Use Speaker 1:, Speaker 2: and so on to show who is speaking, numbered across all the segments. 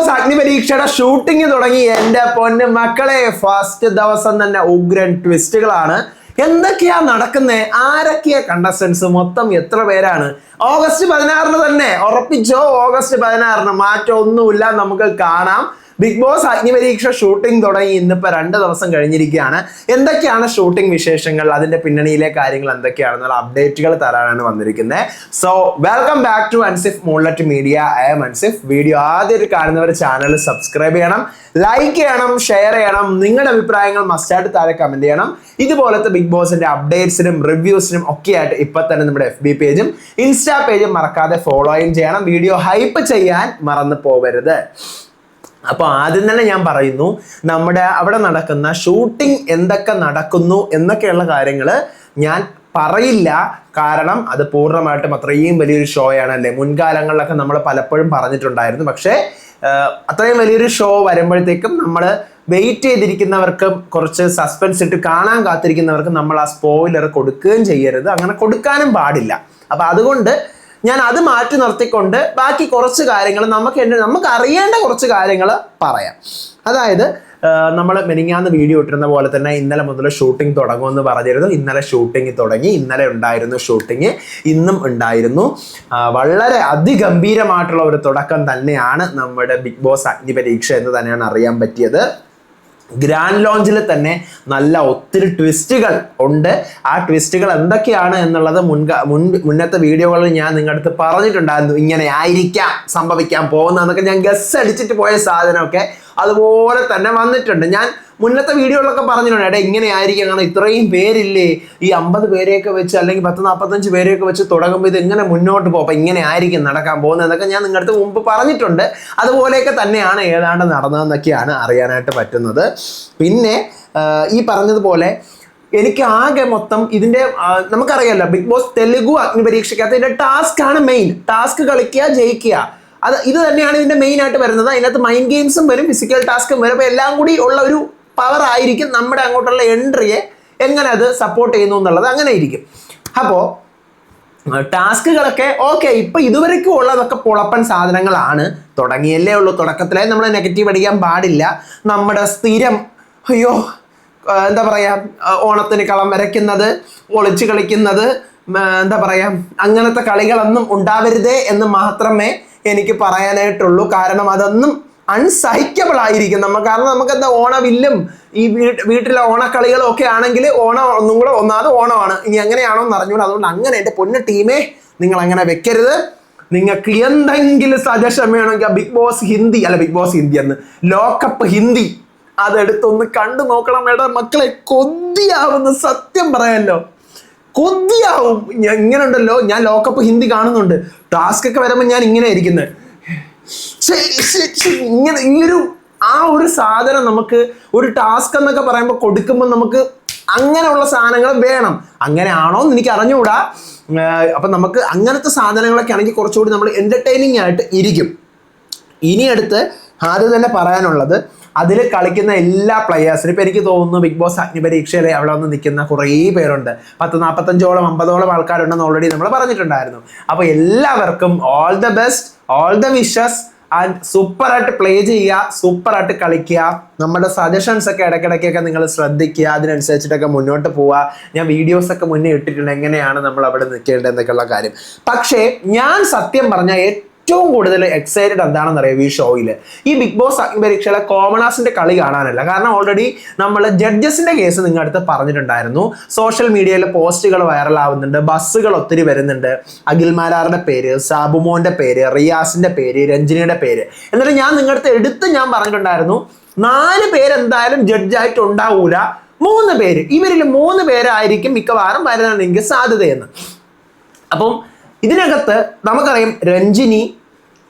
Speaker 1: Boss അഗ്നിപരീക്ഷയുടെ shooting തുടങ്ങി. എൻ്റെ പൊന്ന് മക്കളെ, ഫസ്റ്റ് ദിവസം തന്നെ ഉഗ്രൻ ട്വിസ്റ്റുകളാണ്. എന്തൊക്കെയാ നടക്കുന്നേ? ആരൊക്കെയാ കണ്ടസ്റ്റൻസ്? മൊത്തം എത്ര പേരാണ്? ഓഗസ്റ്റ് 16 തന്നെ ഉറപ്പിച്ചോ? ഓഗസ്റ്റ് 16 മാറ്റം ഒന്നുമില്ല, നമുക്ക് കാണാം. ബിഗ് ബോസ് അഗ്നിപരീക്ഷ ഷൂട്ടിംഗ് തുടങ്ങി. ഇന്നിപ്പോ 2 ദിവസം കഴിഞ്ഞിരിക്കുകയാണ്. എന്തൊക്കെയാണ് ഷൂട്ടിംഗ് വിശേഷങ്ങൾ, അതിന്റെ പിന്നണിയിലെ കാര്യങ്ങൾ എന്തൊക്കെയാണെന്നുള്ള അപ്ഡേറ്റുകൾ തരാനാണ് വന്നിരിക്കുന്നത്. So welcome back to Ansif moonlight media. I am Ansif. Video ആദ്യമായിട്ട് കാണുന്നവർ ചാനൽ സബ്സ്ക്രൈബ് ചെയ്യണം, ലൈക്ക് ചെയ്യണം, ഷെയർ ചെയ്യണം. നിങ്ങളുടെ അഭിപ്രായങ്ങൾ മസ്റ്റായിട്ട് താഴെ കമന്റ് ചെയ്യണം. ഇതുപോലത്തെ ബിഗ് ബോസിന്റെ അപ്ഡേറ്റ്സിനും റിവ്യൂസിനും ഒക്കെ ആയിട്ട് ഇപ്പൊ തന്നെ നമ്മുടെ FB പേജും ഇൻസ്റ്റാ പേജും മറക്കാതെ ഫോളോയും ചെയ്യണം. വീഡിയോ ഹൈപ്പ് ചെയ്യാൻ മറന്നു പോകരുത്. അപ്പോൾ ആദ്യം തന്നെ ഞാൻ പറയുന്നു, നമ്മുടെ അവിടെ നടക്കുന്ന ഷൂട്ടിംഗ് എന്തൊക്കെ നടക്കുന്നു എന്നൊക്കെയുള്ള കാര്യങ്ങൾ ഞാൻ പറയില്ല. കാരണം അത് പൂർണ്ണമായിട്ടും അത്രയും വലിയൊരു ഷോയാണല്ലേ. മുൻകാലങ്ങളിലൊക്കെ നമ്മൾ പലപ്പോഴും പറഞ്ഞിട്ടുണ്ടായിരുന്നു. പക്ഷേ അത്രയും വലിയൊരു ഷോ വരുമ്പോഴത്തേക്കും നമ്മൾ വെയിറ്റ് ചെയ്തിരിക്കുന്നവർക്കും കുറച്ച് സസ്പെൻസ് ഇട്ട് കാണാൻ കാത്തിരിക്കുന്നവർക്കും നമ്മൾ ആ സ്പോയിലർ കൊടുക്കുകയും ചെയ്യരുത്. അങ്ങനെ കൊടുക്കാനും പാടില്ല. അപ്പം അതുകൊണ്ട് ഞാൻ അത് മാറ്റി നിർത്തിക്കൊണ്ട് ബാക്കി കുറച്ച് കാര്യങ്ങൾ നമുക്ക് അറിയേണ്ട കുറച്ച് കാര്യങ്ങൾ പറയാം. അതായത് നമ്മൾ മെനിങ്ങാന്ന് വീഡിയോ ഇട്ടിരുന്ന പോലെ തന്നെ ഇന്നലെ മുതൽ ഷൂട്ടിംഗ് തുടങ്ങുമെന്ന് പറഞ്ഞിരുന്നു. ഇന്നലെ ഷൂട്ടിംഗ് തുടങ്ങി. ഇന്നലെ ഉണ്ടായിരുന്നു ഷൂട്ടിംഗ്, ഇന്നും ഉണ്ടായിരുന്നു. വളരെ അതിഗംഭീരമായിട്ടുള്ള ഒരു തുടക്കം തന്നെയാണ് നമ്മുടെ ബിഗ് ബോസ് അഗ്നിപരീക്ഷ എന്ന് തന്നെയാണ് അറിയാൻ പറ്റിയത്. ഗ്രാൻഡ് ലോഞ്ചിൽ തന്നെ നല്ല ഒത്തിരി ട്വിസ്റ്റുകൾ ഉണ്ട്. ആ ട്വിസ്റ്റുകൾ എന്തൊക്കെയാണ് എന്നുള്ളത് മുന്നത്തെ വീഡിയോകളിൽ ഞാൻ നിങ്ങളുടെ അടുത്ത് പറഞ്ഞിട്ടുണ്ടായിരുന്നു. ഇങ്ങനെ ആയിരിക്കാം സംഭവിക്കാൻ പോകുന്നതെന്നൊക്കെ ഞാൻ ഗസ് അടിച്ചിട്ട് പോയ സാധനമൊക്കെ അതുപോലെ തന്നെ വന്നിട്ടുണ്ട്. ഞാൻ മുന്നത്തെ വീഡിയോകളൊക്കെ പറഞ്ഞിട്ടുണ്ട്, എടാ ഇങ്ങനെ ആയിരിക്കും, കാരണം ഇത്രയും പേരില്ലേ, ഈ 50 പേരെയൊക്കെ വെച്ച് അല്ലെങ്കിൽ 10-45 പേരെയൊക്കെ വെച്ച് തുടങ്ങുമ്പോൾ ഇത് എങ്ങനെ മുന്നോട്ട് പോകും, അപ്പം ഇങ്ങനെ ആയിരിക്കും നടക്കാൻ പോകുന്നതെന്നൊക്കെ ഞാൻ നിങ്ങളുടെ അടുത്ത് മുമ്പ് പറഞ്ഞിട്ടുണ്ട്. അതുപോലെയൊക്കെ തന്നെയാണ് ഏതാണ്ട് നടന്നതെന്നൊക്കെയാണ് അറിയാനായിട്ട് പറ്റുന്നത്. പിന്നെ ഈ പറഞ്ഞതുപോലെ എനിക്ക് ആകെ മൊത്തം ഇതിൻ്റെ നമുക്കറിയാമല്ലോ, ബിഗ് ബോസ് തെലുഗു അഗ്നിപരീക്ഷയ്ക്കകത്ത് ഇതിൻ്റെ ടാസ്ക്കാണ് മെയിൻ. ടാസ്ക് കളിക്കുക, ജയിക്കുക, ഇത് തന്നെയാണ് ഇതിൻ്റെ മെയിൻ ആയിട്ട് വരുന്നത്. അതിനകത്ത് മൈൻഡ് ഗെയിംസും വരും, ഫിസിക്കൽ ടാസ്കും വരും. അപ്പോൾ എല്ലാം കൂടി ഉള്ള ഒരു പവർ ആയിരിക്കും നമ്മുടെ അങ്ങോട്ടുള്ള എൻട്രിയെ എങ്ങനെ അത് സപ്പോർട്ട് ചെയ്യുന്നു എന്നുള്ളത് അങ്ങനെ ഇരിക്കും. അപ്പോൾ ടാസ്കുകളൊക്കെ ഓക്കെ, ഇപ്പൊ ഇതുവരെയ്ക്കും ഉള്ളതൊക്കെ പൊളപ്പൻ സാധനങ്ങളാണ്. തുടങ്ങിയല്ലേ ഉള്ളൂ. തുടക്കത്തിലേ നമ്മൾ നെഗറ്റീവ് അടിക്കാൻ പാടില്ല. നമ്മുടെ സ്ഥിരം എന്താ പറയാ, ഓണത്തിന് കളം വരയ്ക്കുന്നത്, ഒളിച്ചു കളിക്കുന്നത്, എന്താ പറയാ, അങ്ങനത്തെ കളികളൊന്നും ഉണ്ടാവരുതേ എന്ന് മാത്രമേ എനിക്ക് പറയാനായിട്ടുള്ളൂ. കാരണം അതൊന്നും അൺസഹിക്കബിൾ ആയിരിക്കും കാരണം നമുക്കെന്താ ഓണവില്ലും ഈ വീട്ടിലെ ഓണക്കളികളും ഒക്കെ ആണെങ്കിൽ ഓണം ഒന്നും കൂടെ ഒന്നാമത് ഓണമാണ്. ഇനി എങ്ങനെയാണോ എന്ന് അറിഞ്ഞൂടാ. അതുകൊണ്ട് അങ്ങനെ എൻ്റെ പൊന്ന ടീമേ നിങ്ങൾ അങ്ങനെ വെക്കരുത്. നിങ്ങൾക്ക് എന്തെങ്കിലും സജഷൻ വേണമെങ്കിൽ ബിഗ് ബോസ് ഹിന്ദി എന്ന് ലോകകപ്പ് ഹിന്ദി അതെടുത്തൊന്ന് കണ്ടു നോക്കണം. എടാ മക്കളെ, കൊതിയാവുന്ന സത്യം പറയാമല്ലോ, കൊതിയാവും. ഇങ്ങനെ ഉണ്ടല്ലോ, ഞാൻ ലോകകപ്പ് ഹിന്ദി കാണുന്നുണ്ട്. ടാസ്ക് ഒക്കെ വരുമ്പോൾ ഞാൻ ഇങ്ങനെ ഇരിക്കുന്നത്, ഇങ്ങനെ ആ ഒരു സാധനം നമുക്ക് ഒരു ടാസ്ക് എന്നൊക്കെ പറയുമ്പോൾ കൊടുക്കുമ്പോൾ നമുക്ക് അങ്ങനെയുള്ള സാധനങ്ങൾ വേണം. അങ്ങനെയാണോ എന്ന് എനിക്ക് അറിഞ്ഞുകൂടാ. അപ്പം നമുക്ക് അങ്ങനത്തെ സാധനങ്ങളൊക്കെ ആണെങ്കിൽ കുറച്ചുകൂടി നമ്മൾ എൻ്റർടൈനിങ് ആയിട്ട് ഇരിക്കും. ഇനി അടുത്ത് ആദ്യം തന്നെ പറയാനുള്ളത്, അതിൽ കളിക്കുന്ന എല്ലാ പ്ലെയേഴ്സിനും ഇപ്പം എനിക്ക് തോന്നുന്നു ബിഗ് ബോസ് അഗ്നിപരീക്ഷയിൽ അവിടെ വന്ന് നിൽക്കുന്ന കുറേ പേരുണ്ട്. 40-45ഓളം 50ഓളം ആൾക്കാരുണ്ടെന്ന് ഓൾറെഡി നമ്മൾ പറഞ്ഞിട്ടുണ്ടായിരുന്നു. അപ്പോൾ എല്ലാവർക്കും all the best, all the wishes. And സൂപ്പറായിട്ട് പ്ലേ ചെയ്യുക, സൂപ്പറായിട്ട് കളിക്കുക. നമ്മുടെ സജഷൻസ് ഒക്കെ ഇടയ്ക്കിടയ്ക്കൊക്കെ നിങ്ങൾ ശ്രദ്ധിക്കുക, അതിനനുസരിച്ചിട്ടൊക്കെ മുന്നോട്ട് പോവുക. ഞാൻ വീഡിയോസൊക്കെ മുന്നേ ഇട്ടിട്ടുണ്ട് എങ്ങനെയാണ് നമ്മൾ അവിടെ നിൽക്കേണ്ടത് എന്നൊക്കെയുള്ള കാര്യം. പക്ഷേ ഞാൻ സത്യം പറഞ്ഞാൽ ഏറ്റവും കൂടുതൽ എക്സൈറ്റഡ് എന്താണെന്ന് അറിയാം ഈ ഷോയിൽ, ഈ ബിഗ് ബോസ് അഗ്നിപരീക്ഷയിലെ കോമണേഴ്സിന്റെ കളി കാണാനല്ല. കാരണം ഓൾറെഡി നമ്മൾ ജഡ്ജസിന്റെ കേസ് നിങ്ങളുടെ അടുത്ത് പറഞ്ഞിട്ടുണ്ടായിരുന്നു. സോഷ്യൽ മീഡിയയിൽ പോസ്റ്റുകൾ വൈറലാവുന്നുണ്ട്, ബസ്സുകൾ ഒത്തിരി വരുന്നുണ്ട്. അഖിൽമാരാറുടെ പേര്, സാബുമോന്റെ പേര്, റിയാസിന്റെ പേര്, രഞ്ജിനിയുടെ പേര്. എന്നിട്ട് ഞാൻ നിങ്ങളുടെ അടുത്ത് ഞാൻ പറഞ്ഞിട്ടുണ്ടായിരുന്നു 4 പേര് എന്തായാലും ജഡ്ജായിട്ട് ഉണ്ടാവൂല, 3 പേര്, ഇവരിൽ 3 പേരായിരിക്കും മിക്കവാറും വരുന്നതെങ്കിൽ സാധ്യതയെന്ന്. അപ്പം ഇതിനകത്ത് നമുക്കറിയാം രഞ്ജിനി,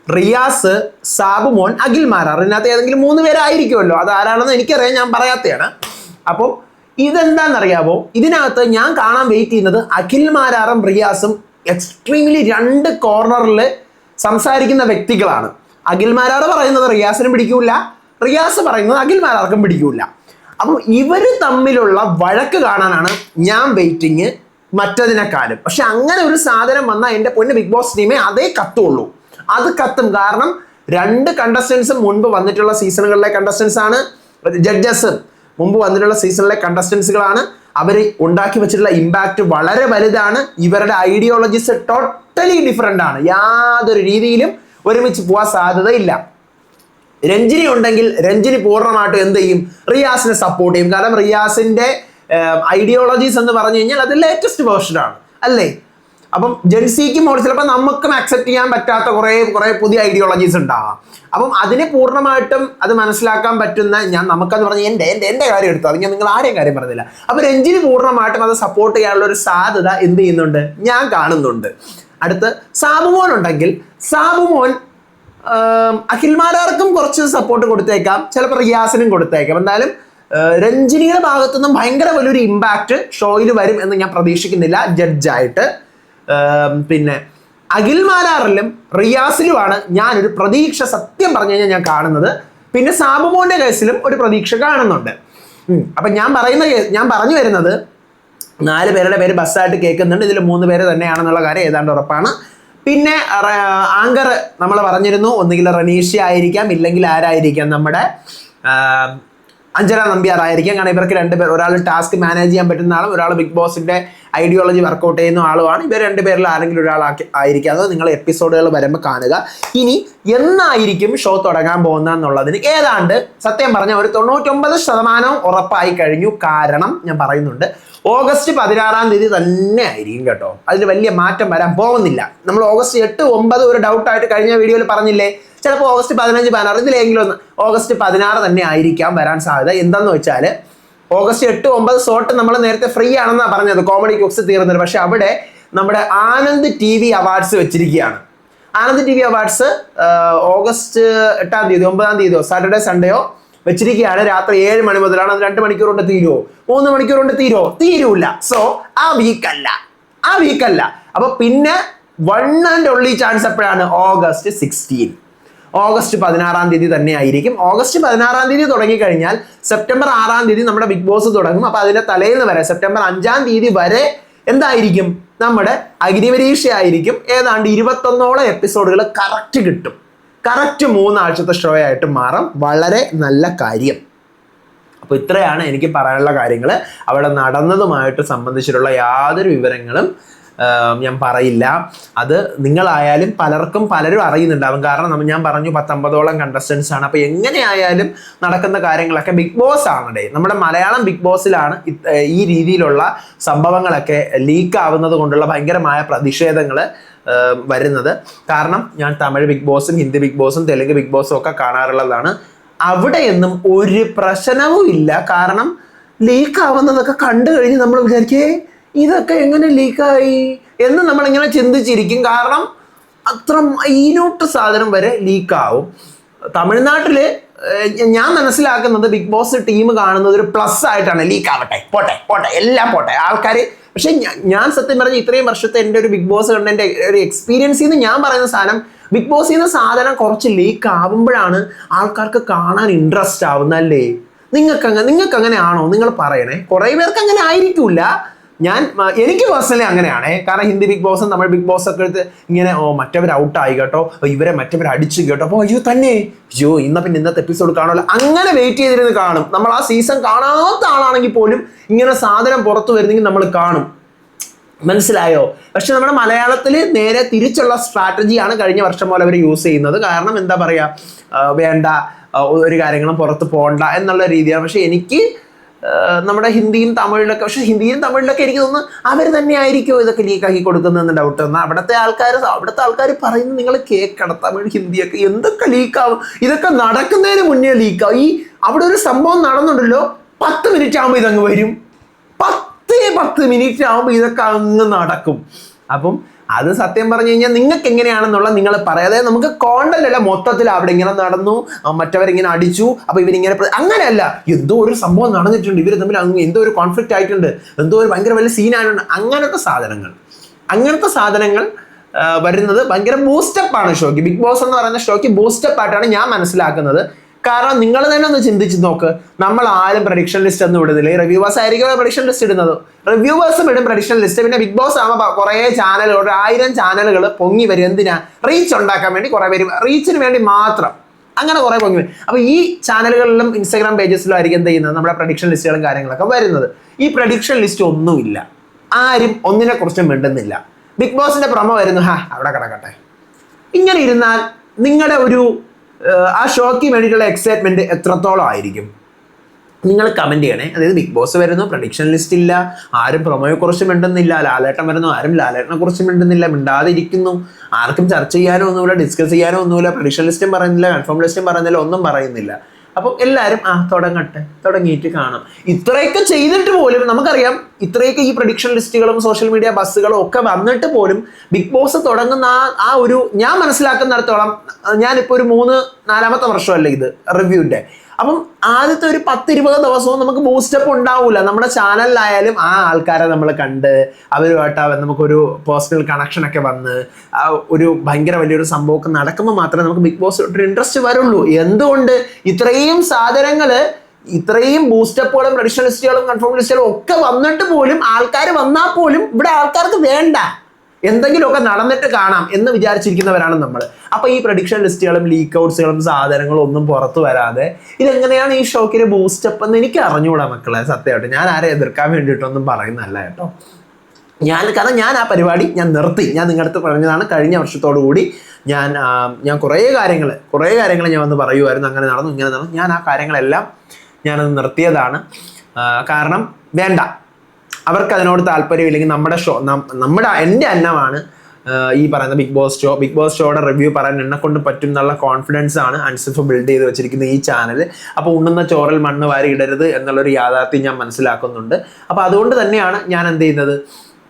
Speaker 1: റിയാസ്, സാബുമോൻ, അഖിൽമാരാർ, ഇതിനകത്ത് ഏതെങ്കിലും 3 പേരായിരിക്കുമല്ലോ. അത് ആരാണെന്ന് എനിക്കറിയാം, ഞാൻ പറയാത്തതാണ്. അപ്പോൾ ഇതെന്താണെന്നറിയാമോ, ഇതിനകത്ത് ഞാൻ കാണാൻ വെയിറ്റ് ചെയ്യുന്നത് അഖിൽമാരാറും റിയാസും എക്സ്ട്രീംലി 2 കോർണറിൽ സംസാരിക്കുന്ന വ്യക്തികളാണ്. അഖിൽമാരാർ പറയുന്നത് റിയാസിനും പിടിക്കൂല, റിയാസ് പറയുന്നത് അഖിൽമാരാർക്കും പിടിക്കൂല. അപ്പം ഇവർ തമ്മിലുള്ള വഴക്ക് കാണാനാണ് ഞാൻ വെയിറ്റിങ് മറ്റതിനെക്കാളും. പക്ഷെ അങ്ങനെ ഒരു സാധനം വന്നാൽ എൻ്റെ പൊന്ന് ബിഗ് ബോസ് ടീമേ അതേ കത്തുള്ളൂ. അത് കത്തും. കാരണം 2 കണ്ടസ്റ്റൻസും മുൻപ് വന്നിട്ടുള്ള സീസണുകളിലെ കണ്ടസ്റ്റൻസ് ആണ്. ജഡ്ജസ് മുമ്പ് വന്നിട്ടുള്ള സീസണിലെ കണ്ടസ്റ്റൻസുകളാണ്. അവർ ഉണ്ടാക്കി വെച്ചിട്ടുള്ള ഇമ്പാക്റ്റ് വളരെ വലുതാണ്. ഇവരുടെ ഐഡിയോളജീസ് ടോട്ടലി ഡിഫറെൻ്റ് ആണ്. യാതൊരു രീതിയിലും ഒരുമിച്ച് പോകാൻ സാധ്യതയില്ല. രഞ്ജിനി ഉണ്ടെങ്കിൽ രഞ്ജിനി പൂർണ്ണമായിട്ടും എന്ത് ചെയ്യും? റിയാസിനെ സപ്പോർട്ട് ചെയ്യും. കാരണം റിയാസിന്റെ ഐഡിയോളജീസ് എന്ന് പറഞ്ഞു കഴിഞ്ഞാൽ അത് ലേറ്റസ്റ്റ് വേർഷനാണ് അല്ലേ. അപ്പം ജെൻസിക്കും ചിലപ്പോൾ നമുക്കും അക്സെപ്റ്റ് ചെയ്യാൻ പറ്റാത്ത കുറേ പുതിയ ഐഡിയോളജീസ് ഉണ്ടാവാം. അപ്പം അതിനെ പൂർണ്ണമായിട്ടും അത് മനസ്സിലാക്കാൻ പറ്റുന്ന നമുക്കെന്ന് പറഞ്ഞാൽ എൻ്റെ കാര്യം എടുത്തു, അത് ഞാൻ നിങ്ങൾ ആരെയും കാര്യം പറഞ്ഞില്ല. അപ്പം രഞ്ജിനി പൂർണ്ണമായിട്ടും അത് സപ്പോർട്ട് ചെയ്യാനുള്ള ഒരു സാധ്യത എന്ത് ചെയ്യുന്നുണ്ട്? ഞാൻ കാണുന്നുണ്ട്. അടുത്ത് സാബുമോൻ ഉണ്ടെങ്കിൽ സാബുമോൻ അഖിൽമാരാർക്കും കുറച്ച് സപ്പോർട്ട് കൊടുത്തേക്കാം, ചിലപ്പോൾ റിയാസിനും കൊടുത്തേക്കാം. എന്തായാലും രഞ്ജിനിയുടെ ഭാഗത്തുനിന്നും ഭയങ്കര വലിയൊരു ഇമ്പാക്റ്റ് ഷോയിൽ വരും എന്ന് ഞാൻ പ്രതീക്ഷിക്കുന്നില്ല ജഡ്ജായിട്ട്. പിന്നെ അഖിൽമാരാറിലും റിയാസിലുമാണ് ഞാനൊരു പ്രതീക്ഷ സത്യം പറഞ്ഞു കഴിഞ്ഞാൽ ഞാൻ കാണുന്നത്. പിന്നെ സാബുമോന്റെ കേസിലും ഒരു പ്രതീക്ഷ കാണുന്നുണ്ട്. അപ്പം ഞാൻ പറഞ്ഞു വരുന്നത് 4 പേരുടെ പേര് ബസ്സായിട്ട് കേൾക്കുന്നുണ്ട്. ഇതിൽ 3 പേര് തന്നെയാണെന്നുള്ള കാര്യം ഏതാണ്ട് ഉറപ്പാണ്. പിന്നെ ആങ്കർ നമ്മൾ പറഞ്ഞിരുന്നു, ഒന്നുകിൽ റനീഷ ആയിരിക്കാം, ഇല്ലെങ്കിൽ ആരായിരിക്കാം, നമ്മുടെ അഞ്ജന നമ്പ്യാർ ആയിരിക്കാം. കാരണം ഇവർക്ക് 2 പേർ, ഒരാൾ ടാസ്ക് മാനേജ് ചെയ്യാൻ പറ്റുന്ന ആളും ഒരാൾ ബിഗ് ബോസിന്റെ ഐഡിയോളജി വർക്കൗട്ട് ചെയ്യുന്ന ആളുമാണ്. ഇവർ 2 പേരിൽ ആരെങ്കിലും ഒരാൾ ആയിരിക്കാം. അത് നിങ്ങൾ എപ്പിസോഡുകൾ വരുമ്പോൾ കാണുക. ഇനി എന്നായിരിക്കും ഷോ തുടങ്ങാൻ പോകുന്നതെന്നുള്ളതിന് ഏതാണ്ട് സത്യം പറഞ്ഞാൽ ഒരു 99% ഉറപ്പായി കഴിഞ്ഞു. കാരണം ഞാൻ പറയുന്നുണ്ട്, ഓഗസ്റ്റ് 16 തീയതി തന്നെ ആയിരിക്കും കേട്ടോ. അതിൽ വലിയ മാറ്റം വരാൻ പോകുന്നില്ല. നമ്മൾ ഓഗസ്റ്റ് 8, 9 ഒരു ഡൗട്ടായിട്ട് കഴിഞ്ഞ വീഡിയോയിൽ പറഞ്ഞില്ലേ, ചിലപ്പോൾ ഓഗസ്റ്റ് 15, 16 ഇതിലെങ്കിലും ഒന്ന് ഓഗസ്റ്റ് 16 തന്നെ ആയിരിക്കാം വരാൻ സാധ്യത. എന്താന്ന് വെച്ചാൽ ഓഗസ്റ്റ് 8, 9 ഷോട്ട് നമ്മൾ നേരത്തെ ഫ്രീ ആണെന്നാണ് പറഞ്ഞത്, കോമഡി കുക്സ് തീർന്നത്. പക്ഷെ അവിടെ നമ്മുടെ ആനന്ദ് TV അവാർഡ്സ് വെച്ചിരിക്കുകയാണ്. ആനന്ദ് TV അവാർഡ്സ് ഓഗസ്റ്റ് 8 തീയതി 9 തീയതിയോ സാറ്റർഡേ സൺഡേയോ വെച്ചിരിക്കുകയാണ്. രാത്രി 7 മണി മുതലാണ്. അത് 2 മണിക്കൂർ കൊണ്ട് തീരുമോ? 3 മണിക്കൂർ കൊണ്ട് തീരൂല. സോ ആ വീക്കല്ല. അപ്പൊ പിന്നെ 1 and only ചാൻസ് എപ്പോഴാണ്? ഓഗസ്റ്റ് 16, ഓഗസ്റ്റ് 16 തീയതി തന്നെ ആയിരിക്കും. ഓഗസ്റ്റ് 16 തീയതി തുടങ്ങിക്കഴിഞ്ഞാൽ സെപ്റ്റംബർ 6 തീയതി നമ്മുടെ ബിഗ് ബോസ് തുടങ്ങും. അപ്പൊ അതിന്റെ തലേന്ന് വരെ സെപ്റ്റംബർ 5 തീയതി വരെ എന്തായിരിക്കും? നമ്മുടെ അഗ്നിപരീക്ഷ ആയിരിക്കും. ഏതാണ്ട് 21ഓളം എപ്പിസോഡുകൾ കറക്റ്റ് കിട്ടും. കറക്റ്റ് 3 ആഴ്ചത്തെ ഷോ ആയിട്ട് മാറും. വളരെ നല്ല കാര്യം. അപ്പോൾ ഇത്രയാണ് എനിക്ക് പറയാനുള്ള കാര്യങ്ങൾ. അവിടെ നടന്നതുമായിട്ട് സംബന്ധിച്ചിട്ടുള്ള യാതൊരു വിവരങ്ങളും ഞാൻ പറയില്ല. അത് നിങ്ങളായാലും പലരും അറിയുന്നുണ്ടാവും. കാരണം ഞാൻ പറഞ്ഞു 19ഓളം കണ്ടസ്റ്റൻസ് ആണ്. അപ്പോൾ എങ്ങനെയായാലും നടക്കുന്ന കാര്യങ്ങളൊക്കെ ബിഗ് ബോസ് ആണല്ലേ. നമ്മുടെ മലയാളം ബിഗ് ബോസിലാണ് ഈ രീതിയിലുള്ള സംഭവങ്ങളൊക്കെ ലീക്ക് ആവുന്നത് കൊണ്ടുള്ള ഭയങ്കരമായ പ്രതിഷേധങ്ങൾ വരുന്നത്. കാരണം ഞാൻ തമിഴ് ബിഗ് ബോസും ഹിന്ദി ബിഗ് ബോസും തെലുങ്ക് ബിഗ് ബോസും ഒക്കെ കാണാറുള്ളതാണ്. അവിടെയൊന്നും ഒരു പ്രശ്നവും ഇല്ല. കാരണം ലീക്ക് ആവുന്നതൊക്കെ കണ്ടു കഴിഞ്ഞ് നമ്മൾ വിചാരിക്കേ ഇതൊക്കെ എങ്ങനെ ലീക്കായി എന്ന് നമ്മളിങ്ങനെ ചിന്തിച്ചിരിക്കും. കാരണം അത്ര മൈന്യൂട്ട് സാധനം വരെ ലീക്കാവും. തമിഴ്നാട്ടിൽ ഞാൻ മനസ്സിലാക്കുന്നത് ബിഗ് ബോസ് ടീം കാണുന്നത് ഒരു പ്ലസ് ആയിട്ടാണ്. ലീക്ക് ആവട്ടെ, പോട്ടെ എല്ലാം പോട്ടെ ആൾക്കാർ. പക്ഷെ ഞാൻ സത്യം പറഞ്ഞ ഇത്രയും വർഷത്തെ എൻ്റെ ഒരു ബിഗ് ബോസ് കണ്ട എൻ്റെ ഒരു എക്സ്പീരിയൻസിൽ നിന്ന് ഞാൻ പറയുന്ന സാധനം, ബിഗ് ബോസിൽ നിന്ന് സാധനം കുറച്ച് ലീക്ക് ആവുമ്പോഴാണ് ആൾക്കാർക്ക് കാണാൻ ഇൻട്രസ്റ്റ് ആവുന്നല്ലേ. നിങ്ങൾക്ക് അങ്ങനെ ആണോ? നിങ്ങൾ പറയണേ. കുറേ പേർക്ക് അങ്ങനെ ആയിരിക്കില്ല. എനിക്ക് പേഴ്സണലി അങ്ങനെയാണ്. കാരണം ഹിന്ദി ബിഗ് ബോസും തമിഴ് ബിഗ് ബോസ് ഒക്കെ എടുത്ത് ഇങ്ങനെ മറ്റവർ ഔട്ടായി കേട്ടോ, ഇവരെ മറ്റവർ അടിച്ചു കേട്ടോ, അപ്പോൾ പിന്നെ ഇന്നത്തെ എപ്പിസോഡ് കാണുമല്ലോ, അങ്ങനെ വെയിറ്റ് ചെയ്തിരുന്ന് കാണും. നമ്മൾ ആ സീസൺ കാണാത്ത ആളാണെങ്കിൽ പോലും ഇങ്ങനെ സാധനം പുറത്തു വരുന്നെങ്കിൽ നമ്മൾ കാണും. മനസ്സിലായോ? പക്ഷെ നമ്മുടെ മലയാളത്തിൽ നേരെ തിരിച്ചുള്ള സ്ട്രാറ്റജിയാണ് കഴിഞ്ഞ വർഷം പോലെ അവർ യൂസ് ചെയ്യുന്നത്. കാരണം എന്താ പറയുക, വേണ്ട ഒരു കാര്യങ്ങളും പുറത്ത് പോകണ്ട എന്നുള്ള രീതിയാണ്. പക്ഷെ എനിക്ക് നമ്മുടെ ഹിന്ദിയും തമിഴിലൊക്കെ എനിക്ക് തോന്നുന്നു അവർ തന്നെ ആയിരിക്കും ഇതൊക്കെ ലീക്കാക്കി കൊടുക്കുന്നതെന്ന് ഡൗട്ട് വന്നാൽ അവിടുത്തെ ആൾക്കാർ പറയുന്നത് നിങ്ങൾ കേൾക്കണം. തമിഴ് ഹിന്ദിയൊക്കെ എന്തൊക്കെ ലീക്കാവും, ഇതൊക്കെ നടക്കുന്നതിന് മുന്നേ ലീക്കാവും. അവിടെ ഒരു സംഭവം നടന്നുണ്ടല്ലോ, 10 മിനിറ്റ് ആകുമ്പോൾ ഇതങ്ങ് വരും. 10 മിനിറ്റ് ആകുമ്പോൾ ഇതൊക്കെ അങ്ങ് നടക്കും. അപ്പം അത് സത്യം പറഞ്ഞു കഴിഞ്ഞാൽ നിങ്ങൾക്ക് എങ്ങനെയാണെന്നുള്ള നിങ്ങൾ പറയാം. അതായത് നമുക്ക് കോണ്ടന്റ് അല്ല, മൊത്തത്തിൽ അവിടെ ഇങ്ങനെ നടന്നു, മറ്റവരിങ്ങനെ അടിച്ചു, അപ്പൊ ഇവരിങ്ങനെ അങ്ങനെയല്ല, എന്തോ ഒരു സംഭവം നടന്നിട്ടുണ്ട്, ഇവർ തമ്മിൽ എന്തോ ഒരു കോൺഫ്ലിക്റ്റ് ആയിട്ടുണ്ട്, എന്തോ ഒരു ഭയങ്കര വലിയ സീനായിട്ടുണ്ട്. അങ്ങനത്തെ സാധനങ്ങൾ വരുന്നത് ഭയങ്കര ബൂസ്റ്റപ്പ് ആണ് ഷോയ്ക്ക്. ബിഗ് ബോസ് എന്ന് പറയുന്ന ഷോയ്ക്ക് ബൂസ്റ്റപ്പ് ആയിട്ടാണ് ഞാൻ മനസ്സിലാക്കുന്നത്. കാരണം നിങ്ങൾ തന്നെ ഒന്ന് ചിന്തിച്ച് നോക്ക്, നമ്മൾ ആരും പ്രഡിക്ഷൻ ലിസ്റ്റ് ഒന്നും ഇടുന്നില്ല. ഈ റിവ്യൂവേഴ്സ് ആയിരിക്കും പ്രഡിക്ഷൻ ലിസ്റ്റ് ഇടുന്നത്. റിവ്യൂവേഴ്സും ഇടും പ്രഡിക്ഷൻ ലിസ്റ്റ്. പിന്നെ ബിഗ് ബോസ് ആകുമ്പോൾ കുറേ ചാനലുകൾ, 1000 ചാനലുകൾ പൊങ്ങി വരും. എന്തിനാ? റീച്ച് ഉണ്ടാക്കാൻ വേണ്ടി കുറേ പേര്, റീച്ചിന് വേണ്ടി മാത്രം അങ്ങനെ കുറേ പൊങ്ങി വരും. അപ്പോൾ ഈ ചാനലുകളിലും ഇൻസ്റ്റാഗ്രാം പേജസിലും ആയിരിക്കും എന്ത് ചെയ്യുന്നത്, നമ്മുടെ പ്രഡിക്ഷൻ ലിസ്റ്റുകളും കാര്യങ്ങളൊക്കെ വരുന്നത്. ഈ പ്രഡിക്ഷൻ ലിസ്റ്റ് ഒന്നുമില്ല, ആരും ഒന്നിനെ കുറിച്ചും മിണ്ടുന്നില്ല. ബിഗ് ബോസിന്റെ പ്രൊമോ വരുന്നു, അവിടെ കിടക്കട്ടെ. ഇങ്ങനെ ഇരുന്നാൽ നിങ്ങളുടെ ഒരു ആ ഷോയ്ക്ക് വേണ്ടിയിട്ടുള്ള എക്സൈറ്റ്മെന്റ് എത്രത്തോളം ആയിരിക്കും? നിങ്ങൾ കമന്റ് ചെയ്യണേ. അതായത് ബിഗ് ബോസ് വരുന്നു, പ്രഡിക്ഷൻ ലിസ്റ്റ് ഇല്ല, ആരും പ്രൊമോയെ കുറിച്ച് മിണ്ടുന്നില്ല. ലാലേട്ടൻ വരുന്നു, ആരും ലാലേട്ടനെ കുറിച്ച് മിണ്ടുന്നില്ല, മിണ്ടാതെ ഇരിക്കുന്നു. ആർക്കും ചർച്ച ചെയ്യാനോ ഒന്നുമില്ല, ഡിസ്കസ് ചെയ്യാനോ ഒന്നുമില്ല. പ്രഡിക്ഷൻ ലിസ്റ്റും പറയുന്നില്ല, കൺഫേം ലിസ്റ്റും പറയുന്നില്ല, ഒന്നും പറയുന്നില്ല. അപ്പം എല്ലാവരും തുടങ്ങട്ടെ, തുടങ്ങിയിട്ട് കാണാം. ഇത്രയൊക്കെ ചെയ്തിട്ട് പോലും നമുക്കറിയാം, ഇത്രയൊക്കെ ഈ പ്രഡിക്ഷൻ ലിസ്റ്റുകളും സോഷ്യൽ മീഡിയ ബസ്സുകളും ഒക്കെ വന്നിട്ട് പോലും ബിഗ് ബോസ് തുടങ്ങുന്ന ആ ഒരു, ഞാൻ മനസ്സിലാക്കുന്നിടത്തോളം, ഞാനിപ്പോൾ ഒരു 3-4 വർഷമല്ലേ ഇത് റിവ്യൂവിൻ്റെ. അപ്പം ആദ്യത്തെ ഒരു 10-20 ദിവസവും നമുക്ക് ബൂസ്റ്റപ്പ് ഉണ്ടാവില്ല. നമ്മുടെ ചാനലിലായാലും ആ ആൾക്കാരെ നമ്മൾ കണ്ട് അവരുമായിട്ട് നമുക്കൊരു പേഴ്സണൽ കണക്ഷനൊക്കെ വന്ന് ഒരു ഭയങ്കര വലിയൊരു സംഭവമൊക്കെ നടക്കുമ്പോൾ മാത്രമേ നമുക്ക് ബിഗ് ബോസ് ഒരു ഇൻട്രസ്റ്റ് വരുള്ളൂ. എന്തുകൊണ്ട്? ഇത്രയും സാധനങ്ങൾ, ഇത്രയും ബൂസ്റ്റപ്പുകളും പ്രഡിക്ഷൻ ലിസ്റ്റുകളും കൺഫേം ലിസ്റ്റുകളും ഒക്കെ വന്നിട്ട് പോലും, ആൾക്കാർ വന്നാൽ പോലും ഇവിടെ ആൾക്കാർക്ക് വേണ്ട, എന്തെങ്കിലുമൊക്കെ നടന്നിട്ട് കാണാം എന്ന് വിചാരിച്ചിരിക്കുന്നവരാണ് നമ്മൾ. അപ്പൊ ഈ പ്രഡിക്ഷൻ ലിസ്റ്റുകളും ലീക്ക് ഔട്ട്സുകളും സാധനങ്ങളും ഒന്നും പുറത്തു വരാതെ ഇതെങ്ങനെയാണ് ഈ ഷോക്കിന് ബൂസ്റ്റപ്പ് എന്ന് എനിക്ക് അറിഞ്ഞുകൂടാ മക്കളെ. സത്യമായിട്ട് ഞാൻ ആരെ എതിർക്കാൻ വേണ്ടിയിട്ടൊന്നും പറയുന്നല്ല കേട്ടോ. കാരണം ഞാൻ ആ പരിപാടി നിർത്തി. ഞാൻ നിങ്ങളുടെ അടുത്ത് പറഞ്ഞതാണ്, കഴിഞ്ഞ വർഷത്തോടു കൂടി ഞാൻ കുറേ കാര്യങ്ങൾ ഞാൻ വന്ന് പറയുമായിരുന്നു, അങ്ങനെ നടന്നു, ഇങ്ങനെ നടന്നു. ഞാൻ ആ കാര്യങ്ങളെല്ലാം ഞാനത് നിർത്തിയതാണ്. കാരണം വേണ്ട, അവർക്ക് അതിനോട് താല്പര്യമില്ലെങ്കിൽ എൻ്റെ അന്നമാണ് ഈ പറയുന്ന ബിഗ് ബോസ് ഷോയുടെ റിവ്യൂ പറയാൻ എന്നെ കൊണ്ട് പറ്റും എന്നുള്ള കോൺഫിഡൻസ് ആണ് അൻസിഫ് ബിൽഡ് ചെയ്ത് വെച്ചിരിക്കുന്ന ഈ ചാനൽ. അപ്പോൾ ഉണ്ണുന്ന ചോറിൽ മണ്ണ് വാരി ഇടരുത് എന്നുള്ളൊരു യാഥാർത്ഥ്യം ഞാൻ മനസ്സിലാക്കുന്നുണ്ട്. അപ്പോൾ അതുകൊണ്ട് തന്നെയാണ് ഞാൻ എന്ത് ചെയ്യുന്നത്,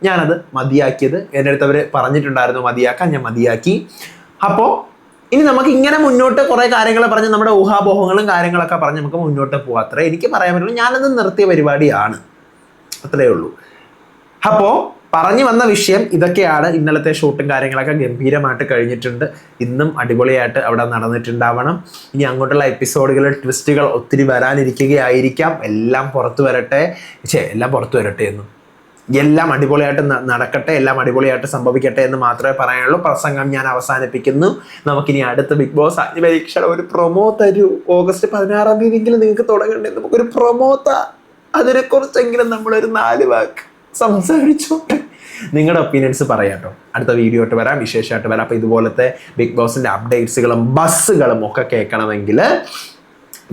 Speaker 1: ഞാനത് മതിയാക്കിയത്. എൻ്റെ അടുത്ത് അവർ പറഞ്ഞിട്ടുണ്ടായിരുന്നു മതിയാക്കാൻ, ഞാൻ മതിയാക്കി. അപ്പോൾ ഇനി നമുക്ക് ഇങ്ങനെ മുന്നോട്ട് കുറേ കാര്യങ്ങൾ പറഞ്ഞ് നമ്മുടെ ഊഹാപോഹങ്ങളും കാര്യങ്ങളൊക്കെ പറഞ്ഞ് നമുക്ക് മുന്നോട്ട് പോകാം. അത്രേ എനിക്ക് പറയാൻ പറ്റുള്ളൂ. ഞാനത് നിർത്തിയ പരിപാടിയാണ്, അത്രയേ ഉള്ളൂ. അപ്പോൾ പറഞ്ഞു വന്ന വിഷയം ഇതൊക്കെയാണ്. ഇന്നലത്തെ ഷൂട്ടും കാര്യങ്ങളൊക്കെ ഗംഭീരമായിട്ട് കഴിഞ്ഞിട്ടുണ്ട്. ഇന്നും അടിപൊളിയായിട്ട് അവിടെ നടന്നിട്ടുണ്ടാവണം. ഇനി അങ്ങോട്ടുള്ള എപ്പിസോഡുകളിൽ ട്വിസ്റ്റുകൾ ഒത്തിരി വരാനിരിക്കുകയായിരിക്കാം. എല്ലാം പുറത്തു വരട്ടെ എന്നും, എല്ലാം അടിപൊളിയായിട്ട് നടക്കട്ടെ, എല്ലാം അടിപൊളിയായിട്ട് സംഭവിക്കട്ടെ എന്ന് മാത്രമേ പറയാനുള്ളൂ. പ്രസംഗം ഞാൻ അവസാനിപ്പിക്കുന്നു. നമുക്കിനി അടുത്ത ബിഗ് ബോസ് അഗ്നിപരീക്ഷയുടെ ഒരു പ്രൊമോ തരൂ. ഓഗസ്റ്റ് 16 തീയതിയെങ്കിലും നിങ്ങൾക്ക് തുടങ്ങണ്ടേ? നമുക്കൊരു പ്രൊമോ അതിനെക്കുറിച്ചെങ്കിലും നമ്മളൊരു 4 വാക്ക് സംസാരിച്ചോട്ടെ. നിങ്ങളുടെ ഒപ്പീനിയൻസ് പറയാട്ടോ. അടുത്ത വീഡിയോ ആയിട്ട് വരാം, വിശേഷമായിട്ട് വരാം. അപ്പോൾ ഇതുപോലത്തെ ബിഗ് ബോസിൻ്റെ അപ്ഡേറ്റ്സുകളും ബസ്സുകളും ഒക്കെ കേൾക്കണമെങ്കിൽ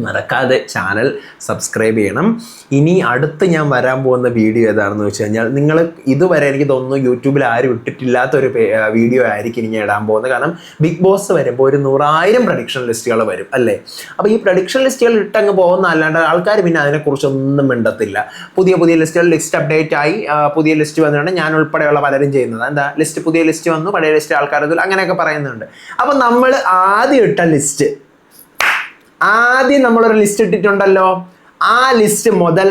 Speaker 1: മറക്കാതെ ചാനൽ സബ്സ്ക്രൈബ് ചെയ്യണം. ഇനി അടുത്ത് ഞാൻ വരാൻ പോകുന്ന വീഡിയോ ഏതാണെന്ന് വെച്ച് കഴിഞ്ഞാൽ, നിങ്ങൾ ഇതുവരെ എനിക്ക് തോന്നുന്നു യൂട്യൂബിൽ ആരും ഇട്ടിട്ടില്ലാത്തൊരു വീഡിയോ ആയിരിക്കും ഇനി ഞാൻ ഇടാൻ പോകുന്നത്. കാരണം ബിഗ് ബോസ് വരുമ്പോൾ ഒരു 100,000 പ്രഡിക്ഷൻ ലിസ്റ്റുകൾ വരും അല്ലേ. അപ്പോൾ ഈ പ്രഡിക്ഷൻ ലിസ്റ്റുകൾ ഇട്ടങ്ങ് പോകുന്ന അല്ലാണ്ട് ആൾക്കാർ പിന്നെ അതിനെക്കുറിച്ചൊന്നും മിണ്ടത്തില്ല. പുതിയ ലിസ്റ്റ് അപ്ഡേറ്റ് ആയി, പുതിയ ലിസ്റ്റ് വന്നിട്ടുണ്ട്. ഞാൻ ഉൾപ്പെടെയുള്ള പലരും ചെയ്യുന്നത് എന്താ, പുതിയ ലിസ്റ്റ് വന്നു, പഴയ ലിസ്റ്റ് ആൾക്കാർ അങ്ങനെയൊക്കെ പറയുന്നുണ്ട്. അപ്പോൾ നമ്മൾ ആദ്യം നമ്മളൊരു ലിസ്റ്റ് ഇട്ടിട്ടുണ്ടല്ലോ, ആ ലിസ്റ്റ് മുതൽ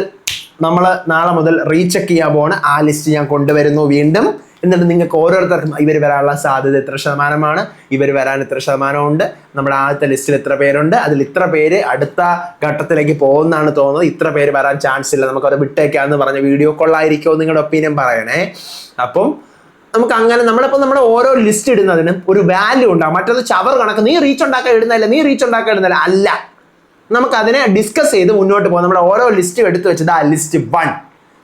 Speaker 1: നമ്മൾ നാളെ മുതൽ റീചെക്ക് ചെയ്യാൻ പോവാണ്. ആ ലിസ്റ്റ് ഞാൻ കൊണ്ടുവരുന്നു വീണ്ടും. എന്നിട്ട് നിങ്ങൾക്ക് ഓരോരുത്തർക്കും ഇവർ വരാനുള്ള സാധ്യത ഇത്ര ശതമാനമാണ്, ഇവർ വരാൻ ഇത്ര ശതമാനമുണ്ട്, നമ്മുടെ ആദ്യത്തെ ലിസ്റ്റിൽ ഇത്ര പേരുണ്ട്, അതിൽ ഇത്ര പേര് അടുത്ത ഘട്ടത്തിലേക്ക് പോകുന്നതാണ് തോന്നുന്നത്, ഇത്ര പേര് വരാൻ ചാൻസ് ഇല്ല, നമുക്കത് വിട്ടേക്കാന്ന് പറഞ്ഞ വീഡിയോ കൊള്ളായിരിക്കുമോ? നിങ്ങളുടെ ഒപ്പീനിയൻ പറയണേ. അപ്പം നമുക്ക് അങ്ങനെ നമ്മുടെ ഓരോ ലിസ്റ്റ് ഇടുന്നതിനും ഒരു വാല്യൂ ഉണ്ടാകും. മറ്റൊരു ചവർ കണക്ക് നീ റീച്ച് ഉണ്ടാക്കാൻ ഇടുന്നില്ല, അല്ല. നമുക്ക് അതിനെ ഡിസ്കസ് ചെയ്ത് മുന്നോട്ട് പോകാം. നമ്മുടെ ഓരോ ലിസ്റ്റും എടുത്തു വെച്ചത് ലിസ്റ്റ് 1.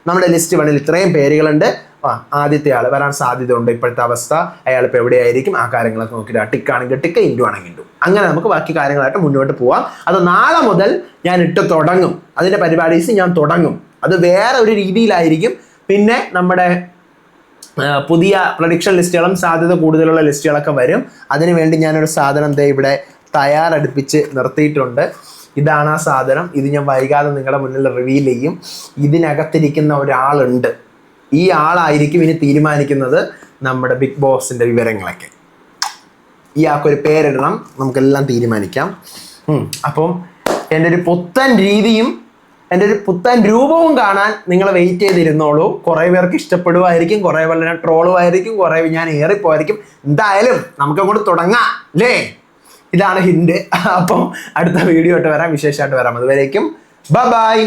Speaker 1: നമ്മുടെ ലിസ്റ്റ് 1-ൽ ഇത്രയും പേരുകളുണ്ട്. ആദ്യത്തെ ആൾ വരാൻ സാധ്യതയുണ്ട്, ഇപ്പോഴത്തെ അവസ്ഥ, അയാൾ ഇപ്പോൾ എവിടെയായിരിക്കും, ആ കാര്യങ്ങളൊക്കെ നോക്കിയിട്ട് ടിക്കാണെങ്കിൽ ടിക്ക്, ഇൻഡു ആണെങ്കിൽ ഇൻഡു, അങ്ങനെ നമുക്ക് ബാക്കി കാര്യങ്ങളായിട്ട് മുന്നോട്ട് പോവാം. അത് നാളെ മുതൽ ഞാൻ തുടങ്ങും. അതിൻ്റെ പരിപാടീസ് ഞാൻ തുടങ്ങും. അത് വേറെ ഒരു രീതിയിലായിരിക്കും. പിന്നെ നമ്മുടെ പുതിയ പ്രഡിക്ഷൻ ലിസ്റ്റുകളും സാധ്യത കൂടുതലുള്ള ലിസ്റ്റുകളൊക്കെ വരും. അതിനുവേണ്ടി ഞാനൊരു സാധനം ഇവിടെ തയ്യാറെടുപ്പിച്ച് നിർത്തിയിട്ടുണ്ട്. ഇതാണ് ആ സാധനം. ഇത് ഞാൻ വൈകാതെ നിങ്ങളുടെ മുന്നിൽ റിവീൽ ചെയ്യും. ഇതിനകത്തിരിക്കുന്ന ഒരാളുണ്ട്. ഈ ആളായിരിക്കും ഇനി തീരുമാനിക്കുന്നത് നമ്മുടെ ബിഗ് ബോസിൻ്റെ വിവരങ്ങളൊക്കെ. ഇയാൾക്കൊരു പേരിടണം, നമുക്കെല്ലാം തീരുമാനിക്കാം. അപ്പം എൻ്റെ ഒരു പുത്തൻ രീതിയും എൻ്റെ ഒരു പുത്തൻ രൂപവും കാണാൻ നിങ്ങൾ വെയിറ്റ് ചെയ്തിരുന്നോളൂ. കുറേ പേർക്ക് ഇഷ്ടപ്പെടുമായിരിക്കും, കുറേ പേർ ട്രോളുമായിരിക്കും, കുറേ ഞാൻ ഏറിപ്പോയിരിക്കും. എന്തായാലും നമുക്ക് അങ്ങോട്ട് തുടങ്ങാം അല്ലേ? ഇതാണ് ഹിന്റ്. അപ്പം അടുത്ത വീഡിയോ ആയിട്ട് വരാം, വിശേഷമായിട്ട് വരാം. അതുവരേക്കും ബൈ.